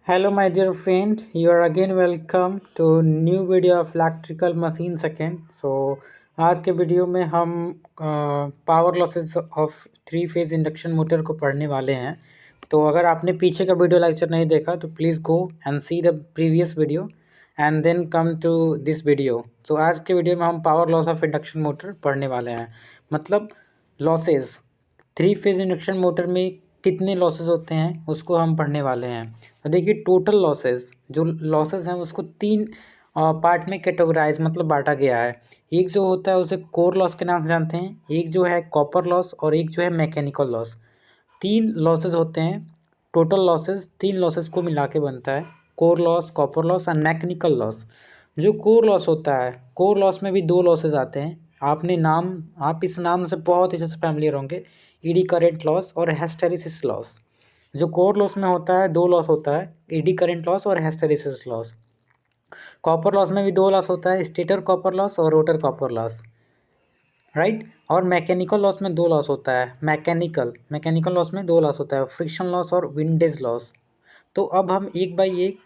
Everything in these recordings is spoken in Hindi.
Hello my dear friend, you are again welcome to new video of electrical machine second. आज के वीडियो में हम power losses of three phase induction motor को पढ़ने वाले हैं। तो अगर आपने पीछे का वीडियो लेक्चर नहीं देखा तो please go and see the previous video and then come to this video. तो आज के वीडियो में हम power loss of induction motor पढ़ने वाले हैं। मतलब losses three phase induction motor में कितने लॉसेस होते हैं उसको हम पढ़ने वाले हैं। तो देखिए टोटल लॉसेस जो लॉसेस हैं उसको तीन पार्ट में कैटेगराइज मतलब बांटा गया है। एक जो होता है उसे कोर लॉस के नाम से जानते हैं, एक जो है कॉपर लॉस और एक जो है मैकेनिकल लॉस। तीन लॉसेस होते हैं। टोटल लॉसेस तीन लॉसेस को मिला के बनता है core loss, copper loss and mechanical loss. जो कोर लॉस होता है, कोर लॉस में भी दो लॉसेस आते हैं। आप इस नाम से बहुत अच्छे से फैमिलियर होंगे, ईडी करेंट लॉस और हिस्टैरिसीस लॉस। जो कोर लॉस में होता है दो लॉस होता है, ईडी करेंट लॉस और हिस्टैरिसीस लॉस। कॉपर लॉस में भी दो लॉस होता है, स्टेटर कॉपर लॉस और रोटर कॉपर लॉस, राइट। और मैकेनिकल लॉस में दो लॉस होता है, मैकेनिकल लॉस में दो लॉस होता है, फ्रिक्शन लॉस और विंडेज लॉस। तो अब हम एक बाय एक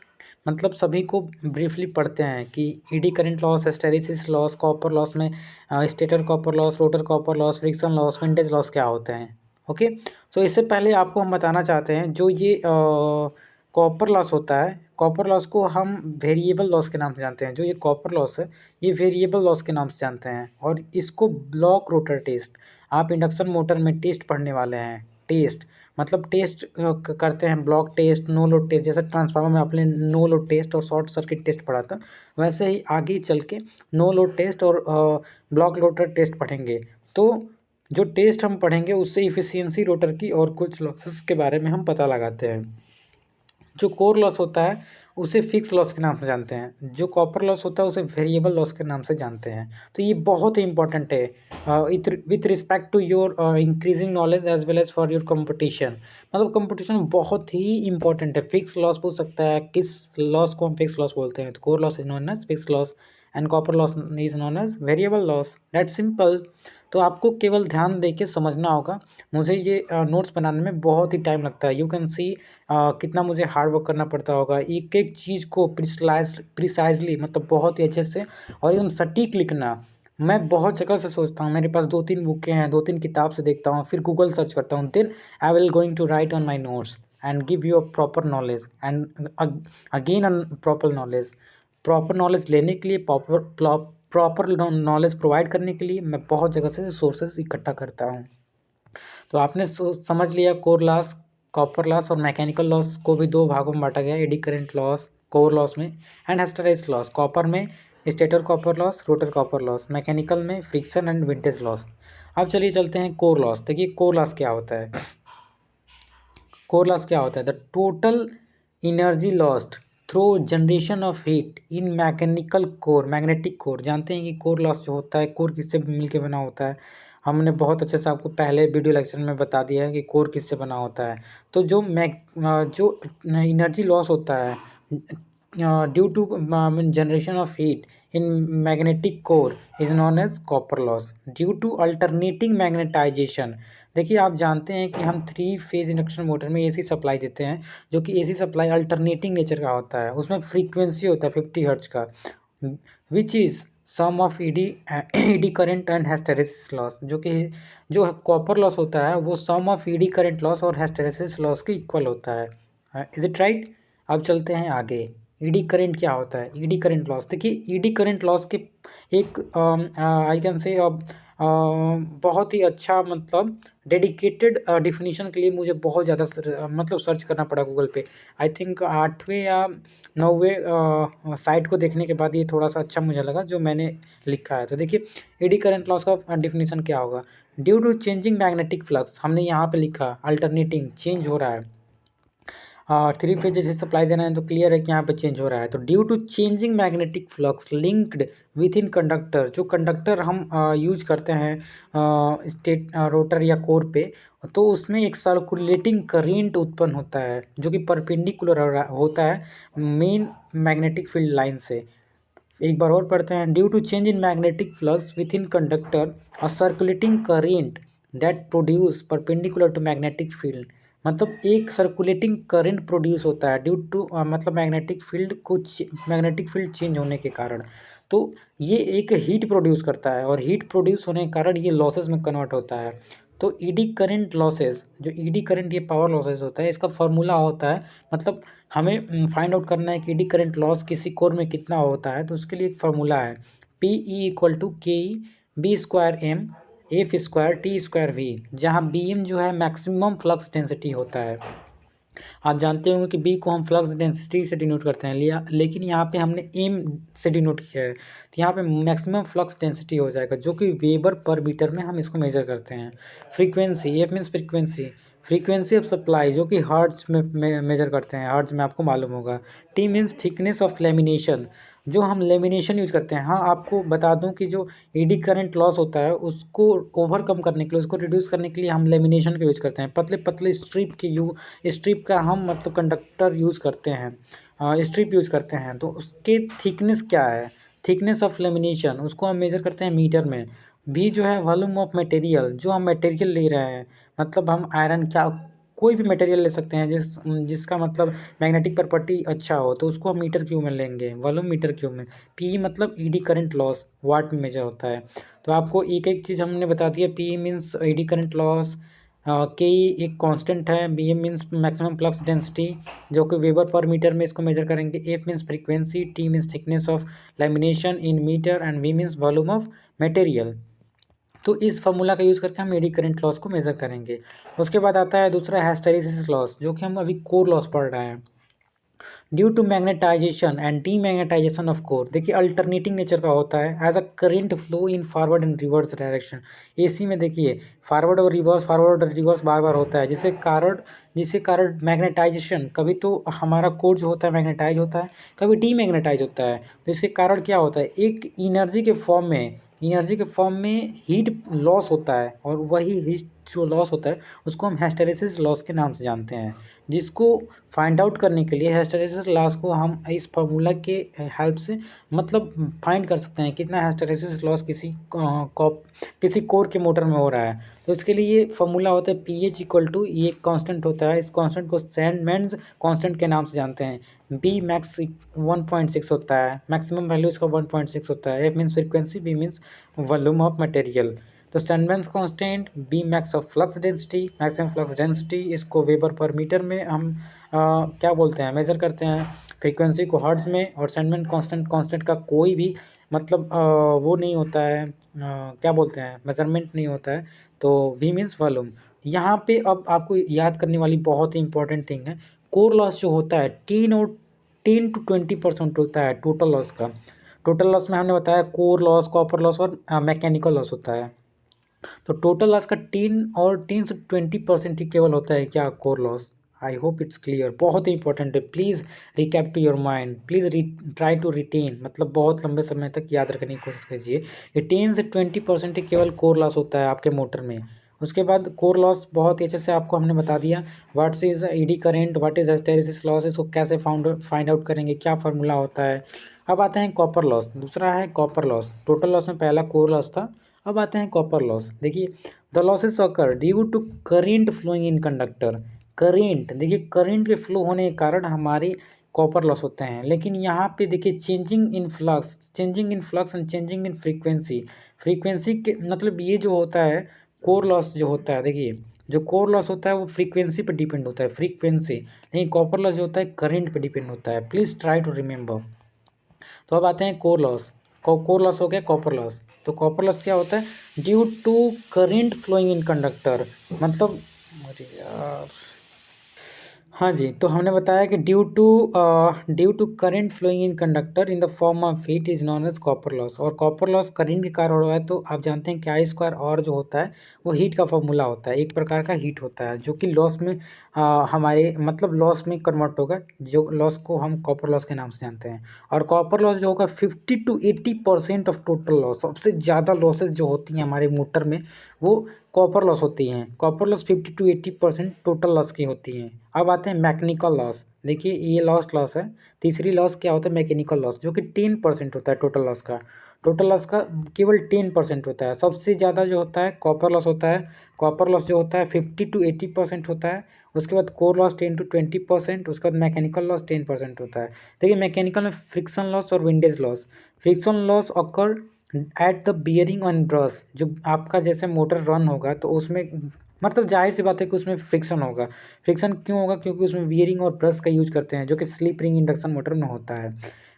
मतलब सभी को ब्रीफली पढ़ते हैं कि eddy current loss, hysteresis loss, copper loss में stator copper loss, rotor copper loss, friction loss, windage loss क्या होते हैं। ओके, तो इससे पहले आपको हम बताना चाहते हैं जो ये कॉपर लॉस होता है, कॉपर लॉस को हम वेरिएबल लॉस के नाम से जानते हैं। जो ये कॉपर लॉस है ये वेरिएबल लॉस के नाम से जानते हैं और इसको ब्लॉक रोटर टेस्ट, आप इंडक्शन मोटर में टेस्ट पढ़ने वाले हैं। टेस्ट मतलब टेस्ट करते हैं, block test, no load test. जैसे ट्रांसफार्मर में आपने नो लोड टेस्ट और शॉर्ट सर्किट टेस्ट पढ़ा था, वैसे ही आगे चल के नो लोड टेस्ट और ब्लॉक रोटर टेस्ट पढ़ेंगे। तो जो टेस्ट हम पढ़ेंगे उससे इफ़िशियंसी रोटर की और कुछ लॉसेस के बारे में हम पता लगाते हैं। जो कोर लॉस होता है उसे फिक्स लॉस के नाम से जानते हैं, जो कॉपर लॉस होता है उसे वेरिएबल लॉस के नाम से जानते हैं। तो ये बहुत ही इंपॉर्टेंट है with respect to your increasing knowledge as well as for your competition. मतलब कंपटीशन बहुत ही इंपॉर्टेंट है। फिक्स लॉस पूछ सकता है, किस लॉस को हम फिक्स लॉस बोलते हैं, तो core loss is known as fix loss and copper loss is known as variable loss. That simple. तो आपको केवल ध्यान दे के समझना होगा। मुझे ये नोट्स बनाने में बहुत ही टाइम लगता है। यू कैन सी कितना मुझे हार्ड वर्क करना पड़ता होगा एक एक चीज़ को प्रिसाइजली मतलब बहुत ही अच्छे से और एकदम सटीक लिखना। मैं बहुत जगह से सोचता हूँ, मेरे पास दो तीन बुकें हैं, दो तीन किताब से देखता हूँ, फिर गूगल सर्च करता हूँ, then I will going to write on my notes and give you a proper knowledge and again an proper knowledge. Proper knowledge लेने के लिए, प्रॉपर नॉलेज प्रोवाइड करने के लिए मैं बहुत जगह से सोर्सेज इकट्ठा करता हूँ। तो आपने समझ लिया कोर लॉस, कॉपर लॉस और मैकेनिकल लॉस को भी दो भागों में बांटा गया, AD current loss core loss में एंड हिस्टैरिसीस लॉस। कॉपर में stator copper loss, rotor copper loss, mechanical में फ्रिक्शन एंड विंडेज लॉस। अब चलिए चलते हैं कोर लॉस। देखिए कोर लॉस क्या होता है। कोर लॉस क्या होता है, the total energy lost through generation of heat in mechanical core, magnetic core. जानते हैं कि कोर लॉस जो होता है, कोर किससे मिलके बना होता है। हमने बहुत अच्छे से आपको पहले वीडियो लेक्चर में बता दिया है कि कोर किससे बना होता है। तो जो एनर्जी लॉस होता है due to generation of heat in magnetic core is known as copper loss due to alternating magnetization. देखिए आप जानते हैं कि हम थ्री फेज इंडक्शन मोटर में एसी सप्लाई देते हैं, जो कि एसी सप्लाई अल्टरनेटिंग नेचर का होता है। उसमें फ्रीक्वेंसी होता है 50 हर्ट्ज का, which is sum of eddy current and hysteresis loss. जो कॉपर लॉस होता है वो sum of eddy current loss और हिस्टैरिसीस लॉस के इक्वल होता है। Is it right. अब चलते हैं आगे। ईडी करंट क्या होता है, ईडी करंट लॉस। देखिए ईडी करंट लॉस के एक आई कैन से बहुत ही अच्छा मतलब डेडिकेटेड डिफिनीशन के लिए मुझे बहुत ज़्यादा मतलब सर्च करना पड़ा गूगल पे। आई थिंक 8वें या 9वें साइट को देखने के बाद ये थोड़ा सा अच्छा मुझे लगा जो मैंने लिखा है। तो देखिए एडी करंट लॉस का डिफिनीशन क्या होगा, due to changing magnetic flux. हमने यहाँ पे लिखा अल्टरनेटिंग, चेंज हो रहा है। थ्री फेज जैसे सप्लाई देना है तो क्लियर है कि यहाँ पे चेंज हो रहा है। तो due to changing magnetic flux linked with in conductor, जो कंडक्टर हम यूज करते हैं स्टेट रोटर या कोर पे, तो उसमें एक सर्कुलेटिंग करेंट उत्पन्न होता है जो कि परपेंडिकुलर होता है मेन मैग्नेटिक फील्ड लाइन से। एक बार और पढ़ते हैं, due to change in magnetic flux with in conductor a circulating current that produce perpendicular to magnetic field. मतलब एक सर्कुलेटिंग करंट प्रोड्यूस होता है ड्यू टू मतलब मैग्नेटिक फील्ड चेंज होने के कारण। तो ये एक हीट प्रोड्यूस करता है और हीट प्रोड्यूस होने के कारण ये लॉसेस में कन्वर्ट होता है। तो ईडी करंट लॉसेस, जो ईडी करंट ये पावर लॉसेस होता है, इसका फॉर्मूला होता है, मतलब हमें फाइंड आउट करना है कि ईडी करंट लॉस किसी कोर में कितना होता है। तो उसके लिए एक फार्मूला है, P E equal to K E B square M F square T square V, जहाँ बी एम जो है मैक्सिमम फ्लक्स डेंसिटी होता है। आप जानते होंगे कि बी को हम फ्लक्स डेंसिटी से डिनोट करते हैं, लिया, लेकिन यहाँ पे हमने एम से डिनोट किया है, तो यहाँ पे मैक्सिमम फ्लक्स डेंसिटी हो जाएगा, जो कि वेबर पर मीटर में हम इसको मेजर करते हैं। Frequency, F means frequency, frequency of supply, जो कि हर्ट्ज में मेजर करते हैं, हर्ट्ज में आपको मालूम होगा। T means thickness of lamination, जो हम लेमिनेशन यूज करते हैं। हाँ, आपको बता दूं कि जो एडी करंट लॉस होता है उसको ओवरकम करने के लिए, उसको रिड्यूस करने के लिए हम लेमिनेशन का यूज करते हैं। पतले पतले स्ट्रिप का हम मतलब कंडक्टर यूज़ करते हैं, स्ट्रिप यूज़ करते हैं। तो उसके थिकनेस क्या है, थिकनेस ऑफ लेमिनेशन, उसको हम मेजर करते हैं मीटर में। भी जो है वॉल्यूम ऑफ मटेरियल, जो हम मटेरियल ले रहे हैं, मतलब हम आयरन क्या कोई भी मटेरियल ले सकते हैं जिसका मतलब मैग्नेटिक प्रॉपर्टी अच्छा हो, तो उसको हम मीटर क्यूब में लेंगे, वॉल्यूम मीटर क्यूब में। पी मतलब ईडी करंट लॉस वाट में मेजर होता है। तो आपको एक एक चीज़ हमने बता दिया। P means eddy current loss, के एक कांस्टेंट है, B M means maximum flux density, जो कि वेबर पर मीटर में इसको मेजर करेंगे। F means frequency, T means thickness of lamination in meter, and V means volume of material. तो इस फॉर्मूला का यूज़ करके हम एडी करंट लॉस को मेजर करेंगे। उसके बाद आता है दूसरा हिस्टैरिसीस लॉस, जो कि हम अभी कोर लॉस पढ़ रहे हैं। Due to magnetization and demagnetization of core, देखिए अल्टरनेटिंग नेचर का होता है, as a current flow in forward and reverse direction. AC में देखिए फॉरवर्ड और रिवर्स बार बार होता है, जिससे कारण मैग्नेटाइजेशन, कभी तो हमारा कोर जो होता है मैग्नेटाइज होता है, कभी डीमैग्नेटाइज होता है। तो इसके कारण क्या होता है, एक एनर्जी के फॉर्म में हीट लॉस होता है, और वही हीट जो लॉस होता है उसको हम हिस्टैरिसीस लॉस के नाम से जानते हैं। जिसको फाइंड आउट करने के लिए हिस्टैरिसीस लॉस को हम इस फार्मूला के हेल्प से मतलब फाइंड कर सकते हैं, कितना हिस्टैरिसीस लॉस किसी कोर के मोटर में हो रहा है। तो इसके लिए ये फार्मूला होता है पी एच इक्वल टू, ये कांस्टेंट होता है, इस कांस्टेंट को सैंडमैन्स कांस्टेंट के नाम से जानते हैं। बी मैक्स 1.6 होता है, मैक्सिमम वैल्यू इसका 1.6 होता है। F means frequency, B means volume of material. तो Steinmetz's constant, B max of flux density, maximum flux density, इसको वेबर पर मीटर में हम क्या बोलते हैं, मेजर करते हैं। फ्रीक्वेंसी को हर्ट्ज में, और सैंडमैन कांस्टेंट का कोई भी मतलब वो नहीं होता है, क्या बोलते हैं, मेजरमेंट नहीं होता है। तो वी मीन्स वॉल्यूम। यहाँ पे अब आपको याद करने वाली बहुत ही इंपॉर्टेंट थिंग है, कोर लॉस जो होता है 10 to 20% होता है टोटल लॉस का। टोटल लॉस में हमने बताया कोर लॉस, कॉपर लॉस और मैकेनिकल लॉस होता है। तो टोटल लॉस का 10 से 20% ही केवल होता है क्या, core loss. I hope it's clear, बहुत ही इंपॉर्टेंट है। Please recap to your mind, please try to retain, मतलब बहुत लंबे समय तक याद रखने की कोशिश कीजिए कि 10 से 20% ही केवल कोर लॉस होता है आपके मोटर में। उसके बाद कोर लॉस बहुत ही अच्छे से आपको हमने बता दिया, what's is ED current, what is hysteresis loss, इसको कैसे फाइंड आउट करेंगे, क्या फार्मूला होता है। अब आते हैं कॉपर लॉस, दूसरा है कॉपर लॉस। टोटल लॉस में पहला कोर लॉस था, अब आते हैं कॉपर लॉस। देखिए the losses occur due to current flowing in conductor. Current, देखिए करंट के फ्लो होने के कारण हमारे कॉपर लॉस होते हैं। लेकिन यहाँ पे देखिए changing in flux and changing in frequency के मतलब ये जो होता है कोर लॉस जो होता है, देखिए जो कोर लॉस होता है वो फ्रीक्वेंसी पे डिपेंड होता है, फ्रीक्वेंसी। लेकिन कॉपर लॉस जो होता है करंट पे डिपेंड होता है। Please try to remember. तो अब आते हैं कोर लॉस। कोर लॉस हो गया कॉपर लॉस। तो कॉपर लॉस क्या होता है, due to current flowing in conductor, मतलब अरे यार, हाँ जी, तो हमने बताया कि due to current flowing in conductor in the form of heat is known as copper loss. और कॉपर लॉस करंट के कारण हो रहा है, तो आप जानते हैं कि आई स्क्वायर और जो होता है वो हीट का फॉर्मूला होता है, एक प्रकार का हीट होता है जो कि लॉस में हमारे मतलब लॉस में कन्वर्ट होगा, जो लॉस को हम कॉपर लॉस के नाम से जानते हैं। और कॉपर लॉस जो होगा 50 to 80% ऑफ टोटल लॉस, सबसे ज़्यादा लॉसेज जो होती हैं हमारे मोटर में वो कॉपर लॉस होती हैं। Copper loss 50 to 80% total loss की होती हैं। अब आते हैं मैकेनिकल लॉस। देखिए ये लॉस है। तीसरी लॉस क्या होता है, मैकेनिकल लॉस, जो कि 10% होता है टोटल लॉस का। टोटल लॉस का केवल 10% होता है। सबसे ज़्यादा जो होता है कॉपर लॉस होता है। कॉपर लॉस जो होता है 50 to 80% होता है। उसके बाद कोर लॉस 10 to 20%। उसके बाद मैकेनिकल लॉस 10% होता है। देखिए मैकेनिकल में फ्रिक्शन लॉस और windage loss. Friction loss occur at the bearing on brush. जो आपका जैसे मोटर रन होगा तो उसमें मतलब जाहिर सी बात है कि उसमें फ्रिक्शन होगा। फ्रिक्शन क्यों होगा? क्योंकि उसमें बियरिंग और ब्रश का यूज करते हैं, जो कि स्लिप रिंग इंडक्शन मोटर में होता है।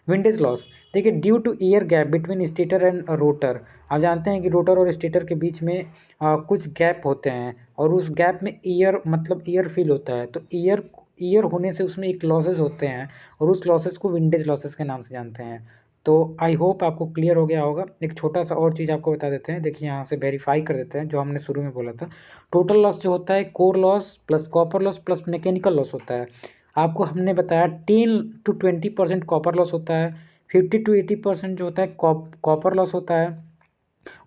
विंडेज लॉस देखिए due to air gap between stator and rotor. आप जानते हैं कि रोटर और स्टेटर के बीच में कुछ गैप होते हैं और उस गैप में एयर मतलब एयर फिल होता है, तो एयर होने से उसमें एक लॉसेस होते हैं और उस लॉसेस को विंडेज लॉसेस के नाम से जानते हैं। तो आई होप आपको क्लियर हो गया होगा। एक छोटा सा और चीज़ आपको बता देते हैं, देखिए यहाँ से वेरीफाई कर देते हैं जो हमने शुरू में बोला था। टोटल लॉस जो होता है core loss plus copper loss plus mechanical loss होता है। आपको हमने बताया 10 to 20% कॉपर लॉस होता है, 50 to 80% जो होता है कॉपर लॉस होता है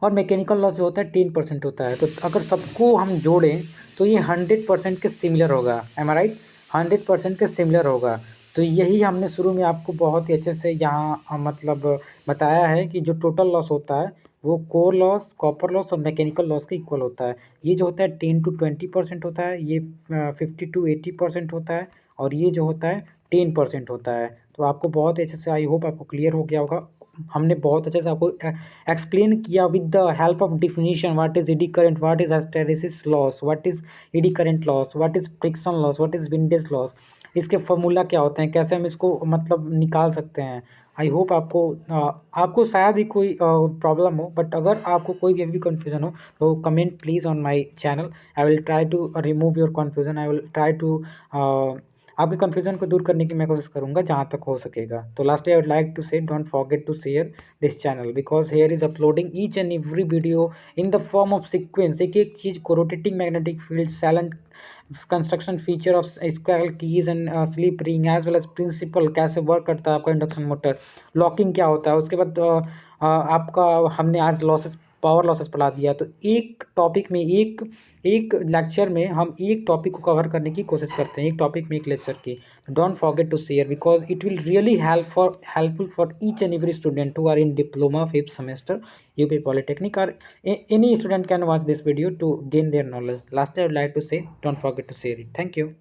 और मैकेनिकल लॉस जो होता है 10% होता है। तो अगर सबको हम जोड़ें तो ये 100% के सिमिलर होगा। एम आई राइट? 100% के सिमिलर होगा। तो यही हमने शुरू में आपको बहुत ही अच्छे से यहाँ मतलब बताया है कि जो टोटल लॉस होता है वो कोर लॉस, कॉपर लॉस और मैकेनिकल लॉस के इक्वल होता है। ये जो होता है 10 to 20% होता है, ये 50 to 80% होता है और ये जो होता है 10% होता है। तो आपको बहुत अच्छे से आई होप आपको क्लियर हो गया होगा। हमने बहुत अच्छे से आपको एक्सप्लेन किया with the help of definition, what is eddy current, what is hysteresis loss, what is AD current loss, what is friction loss, what is windage loss, इसके फॉर्मूला क्या होते हैं, कैसे हम इसको मतलब निकाल सकते हैं। आई होप आपको शायद ही कोई प्रॉब्लम हो, बट अगर आपको कोई भी अभी कन्फ्यूजन हो तो comment please on my channel. I will try to remove your confusion. I will try to आपके कन्फ्यूजन को दूर करने की मैं कोशिश करूंगा जहाँ तक हो सकेगा। तो lastly I would like to say don't forget to share this channel because here is uploading each and every video in the form of sequence. एक एक चीज़ को rotating magnetic field, salient construction feature of squirrel cage and slip ring as well as principle कैसे वर्क करता है आपका इंडक्शन मोटर, लॉकिंग क्या होता है। उसके बाद आपका हमने आज लॉसेस, पावर लॉसेस पढ़ा दिया। तो एक टॉपिक में एक एक लेक्चर में हम एक टॉपिक को कवर करने की कोशिश करते हैं, एक टॉपिक में एक लेक्चर की। Don't forget to share because it will really helpful for each and every student who are in diploma 5th semester UP Polytechnic, or any student can watch this video to gain their knowledge. Lastly, I would like to say don't forget to share it. Thank you.